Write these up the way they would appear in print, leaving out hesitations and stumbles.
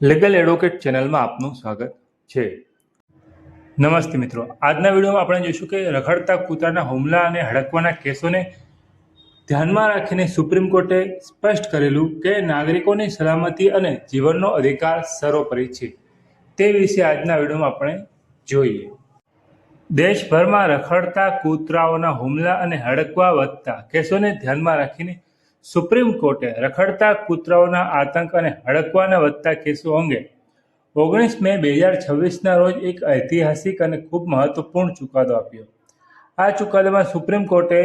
Legal advocate ચેનલમાં આપનું સ્વાગત છે। નમસ્તે મિત્રો, આજના વિડીયોમાં આપણે જોઈશું કે રખડતા કૂતરાના હુમલા અને હડકવાના કેસોને ધ્યાનમાં રાખીને સુપ્રીમ કોર્ટે સ્પષ્ટ કરેલું કે નાગરિકોની સલામતી અને જીવનનો અધિકાર સર્વોપરી છે। તે વિશે આજના વિડીયોમાં આપણે જોઈએ। દેશભરમાં રખડતા કૂતરાઓના હુમલા અને હડકવા વધતા કેસોને ધ્યાનમાં રાખીને સુપ્રીમ કોર્ટે રખડતા કૂતરાઓના આતંક અને હડકવાના વધતા કેસો અંગે 19 મે 2026ના રોજ એક ઐતિહાસિક અને ખૂબ મહત્વપૂર્ણ ચુકાદો આપ્યો। આ ચુકાદામાં સુપ્રીમ કોર્ટે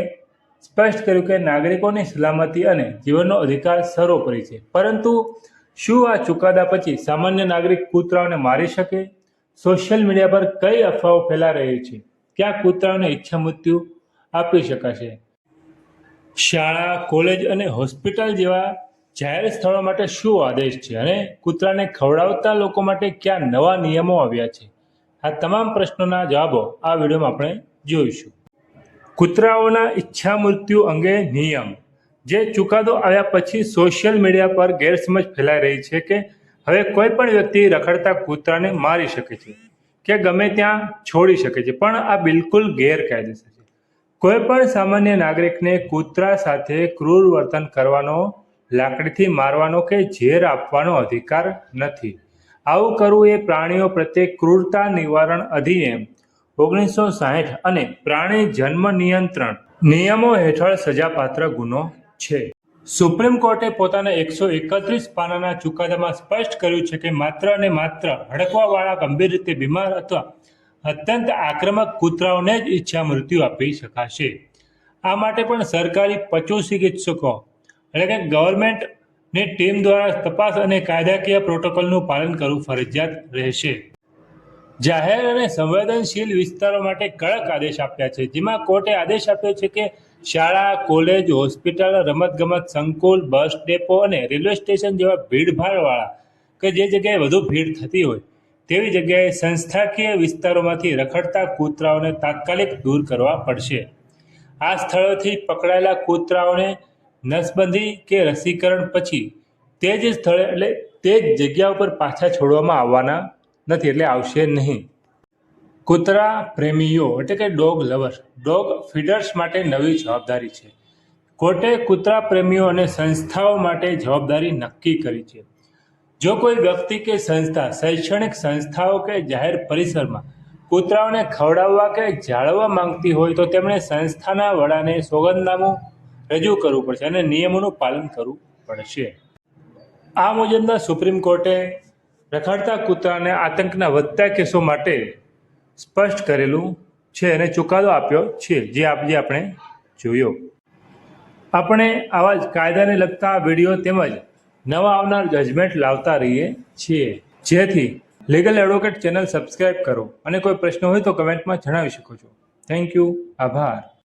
સ્પષ્ટ કર્યું કે નાગરિકોની સલામતી અને જીવનનો અધિકાર સર્વોપરી છે। પરંતુ શું આ ચુકાદા પછી સામાન્ય નાગરિક કૂતરાઓને મારી શકે? સોશિયલ મીડિયા પર કઈ અફવાઓ ફેલા રહી છે? ક્યાં કૂતરાઓને ઈચ્છા મૃત્યુ આપી શકાશે? શાળા, કોલેજ અને હોસ્પિટલ જેવા જાહેર સ્થળો માટે શું આદેશ છે અને કૂતરાને ખવડાવતા લોકો માટે ક્યાં નવા નિયમો આવ્યા છે? આ તમામ પ્રશ્નોના જવાબો આ વિડીયોમાં આપણે જોઈશું। કૂતરાઓના ઈચ્છા મૃત્યુ અંગે નિયમ। જે ચુકાદો આવ્યા પછી સોશિયલ મીડિયા પર ગેરસમજ ફેલાઈ રહી છે કે હવે કોઈ પણ વ્યક્તિ રખડતા કૂતરાને મારી શકે છે કે ગમે ત્યાં છોડી શકે છે, પણ આ બિલકુલ ગેરકાયદેસર છે। કોઈ પણ સામાન્ય નાગરિકને કૂતરા સાથે ક્રૂર વર્તન કરવાનો, લાકડીથી મારવાનો કે ઝેર આપવાનો અધિકાર નથી। આવું કરવું એ પ્રાણીઓ પ્રત્યે ક્રૂરતા નિવારણ અધિનિયમ 1960 અને પ્રાણી જન્મ નિયંત્રણ નિયમો હેઠળ સજાપાત્ર ગુનો છે। સુપ્રીમ કોર્ટે પોતાના 131 પાનાના ચુકાદામાં સ્પષ્ટ કર્યું છે કે માત્ર અને માત્ર હડકવાવાળા, ગંભીર રીતે બીમાર અથવા અત્યંત આક્રમક કૂતરાઓને જ ઈચ્છા મૃત્યુ આપી શકાશે। આ માટે પણ સરકારી પશુ ચિકિત્સકો એટલે કે ગવર્મેન્ટની ટીમ દ્વારા તપાસ અને કાયદાકીય પ્રોટોકોલનું પાલન કરવું ફરજિયાત રહેશે। જાહેર અને સંવેદનશીલ વિસ્તારો માટે કડક આદેશ આપ્યા છે, જેમાં કોર્ટે આદેશ આપ્યો છે કે શાળા, કોલેજ, હોસ્પિટલ, રમતગમત સંકુલ, બસ ડેપો અને રેલવે સ્ટેશન જેવા ભીડભાડવાળા કે જે જગ્યાએ વધુ ભીડ થતી હોય તેવી જગ્યાએ સંસ્થાકીય વિસ્તારોમાંથી રખડતા કૂતરાઓને તાત્કાલિક દૂર કરવા પડશે। આ સ્થળોથી પકડાયેલા કૂતરાઓને નસબંધી કે રસીકરણ પછી તે જ સ્થળે એટલે તે જ જગ્યા ઉપર પાછા છોડવામાં આવવાના નથી, એટલે આવશે નહીં। કૂતરા પ્રેમીઓ એટલે કે ડોગ લવર્સ, ડોગ ફીડર્સ માટે નવી જવાબદારી છે। કોર્ટે કૂતરા પ્રેમીઓ અને સંસ્થાઓ માટે જવાબદારી નક્કી કરી છે। જો કોઈ વ્યક્તિ કે સંસ્થા શૈક્ષણિક સંસ્થાઓ કે જાહેર પરિસરમાં કૂતરાઓને ખવડાવવા કે જાળવવા માંગતી હોય તો તેમણે સંસ્થાના વડાને સોગંદનામું રજૂ કરવું પડશે અને નિયમોનું પાલન કરવું પડશે। આ મુજબના સુપ્રીમ કોર્ટે રખડતા કૂતરાને આતંકના વધતા કેસો માટે સ્પષ્ટ કરેલું છે અને ચુકાદો આપ્યો છે, જે આજે આપણે જોયો। આપણે આવા જ કાયદાને લગતા વિડીયો તેમજ નવા આવનાર જજમેન્ટ લાવતા રહીએ છીએ, જેથી લીગલ એડવોકેટ ચેનલ સબસ્ક્રાઇબ કરો અને કોઈ પ્રશ્ન હોય તો કમેન્ટમાં જણાવી શકો છો। થેન્ક યુ, આભાર।